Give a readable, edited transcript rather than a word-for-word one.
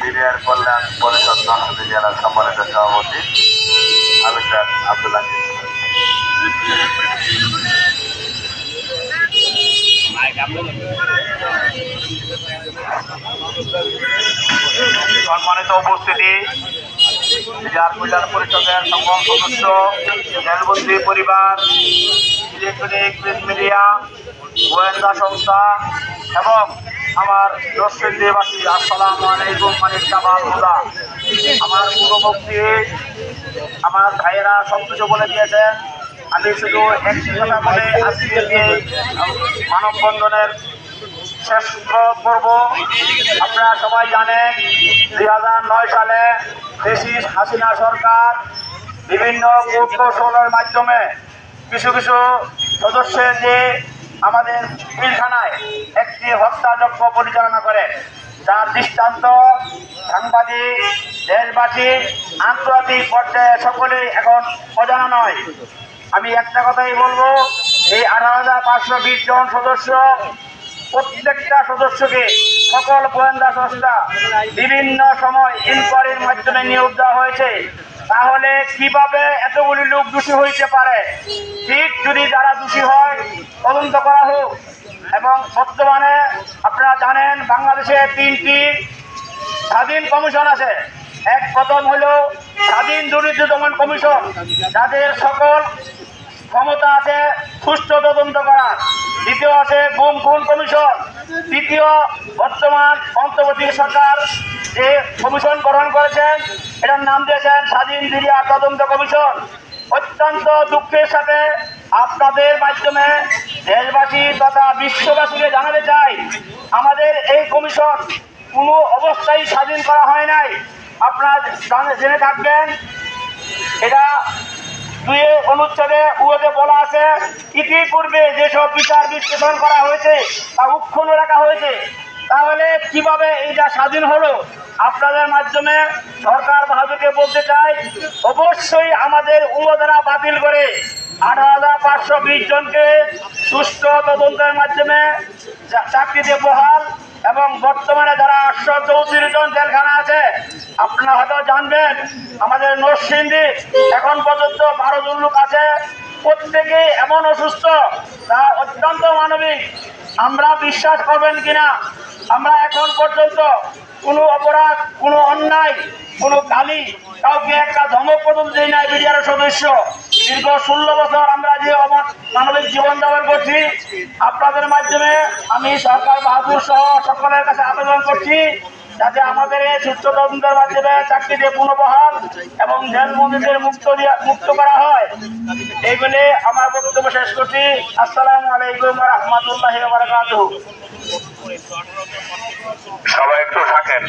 Senior কল্যাণ পরিষদ নরসিংদী জেলার সম্মানিত সভাপতি আবিদার আব্দুল আজিজ। সম্মানিত উপস্থিতি, সিনিয়র কল্যাণ পরিষদের সকল সদস্য, জেলবন্দি পরিবার, ইলেকট্রনিক প্রিন্ট মিডিয়া, গোয়েন্দা সংস্থা এবং আমার নরসিংদীবাসী, আসসালামু আলাইকুম। মানিক কামাল হুদা। আমার পূর্ববর্তী আমার ভাইয়েরা সব কিছু বলে দিয়েছেন। আমি শুধু একটি কথা বলে আজকে মানববন্ধনের শেষ করব। আপনারা সবাই জানেন 2009 সালে ফ্যাসিস্ট হাসিনা সরকার বিভিন্ন কৌশলের মাধ্যমে কিছু কিছু সদস্যের যে আমাদের পিলখানায় একটি হত্যাযজ্ঞ পরিচালনা করে, যার দৃষ্টান্ত সাংবাদিক, দেশবাসী, আন্তর্জাতিক পর্যায়ে সকলেই এখন অজানা নয়। আমি একটা কথাই বলবো, এই 18,520 জন সদস্য, প্রত্যেকটা সদস্যকে সকল গোয়েন্দা সংস্থা বিভিন্ন সময় ইনকোয়ারির মাধ্যমে নিয়োগ দেওয়া হয়েছে। তাহলে কিভাবে এতগুলি লোক দোষী হইতে পারে? ঠিক যদি যারা দোষী হয় তদন্ত করা হোক। এবং বর্তমানে আপনারা জানেন বাংলাদেশে 3টি স্বাধীন কমিশন আছে। এক প্রথম হলো স্বাধীন দুর্নীতি দমন কমিশন, যাদের সকল ক্ষমতা আছে সুষ্ঠু তদন্ত করার। দ্বিতীয় আছে গুম খুন কমিশন। তৃতীয় বর্তমান অন্তর্বর্তী সরকার যে কমিশন গঠন করেছেন, এটার নাম দিয়েছেন স্বাধীন মিডিয়া তদন্ত কমিশন। অত্যন্ত দুঃখের সাথে আপনাদের মাধ্যমে দেশবাসী তথা বিশ্ববাসীকে জানাতে চাই, আমাদের এই কমিশন কোনো অবস্থায় স্বাধীন করা হয় নাই। আপনারা জেনে থাকবেন, এটা 2 অনুচ্ছেদে উহাতে বলা আছে, ইতিপূর্বে যেসব বিচার বিশ্লেষণ করা হয়েছে তা অক্ষুণ্ণ রাখা হয়েছে। তাহলে কিভাবে এইটা স্বাধীন হলো? আপনাদের মাধ্যমে সরকার বাহাদুরকে বলতে চাই, অবশ্যই আমাদের উমদারা বাতিল করে 18,520 জনকে সুষ্ঠু তদন্তের মাধ্যমে চাকরিতে বহাল। এবং বর্তমানে যারা 834 জন জেলখানা আছে, আপনারা হয়তো জানবেন আমাদের নরসিংদী এখন পর্যন্ত 12 জন লোক আছে, প্রত্যেকেই এমন অসুস্থ তা অত্যন্ত মানবিক। আমরা বিশ্বাস করবেন কিনা, আমরা এখন পর্যন্ত কোনো অপরাধ, কোনো অন্যায়, কোনো গালি, কাউকে একটা ধমক পর্যন্ত দিই নাই। বিডিআর সদস্য দীর্ঘ 16 বছর আমরা যে মানবিক জীবনযাপন করছি। আপনাদের মাধ্যমে আমি সরকার বাহাদুর সহ সকলের কাছে আবেদন করছি, যাতে আমাদের এই সুষ্ঠু তদন্তের মাধ্যমে চাকরিতে পুনর্বহাল এবং জেলবন্দীদের মুক্ত করা হয়। এই বলে আমার বক্তব্য শেষ করছি। আসসালামু আলাইকুম ওয়া রাহমাতুল্লাহি ওয়া বারাকাতুহু। সবাই একটু থাকেন।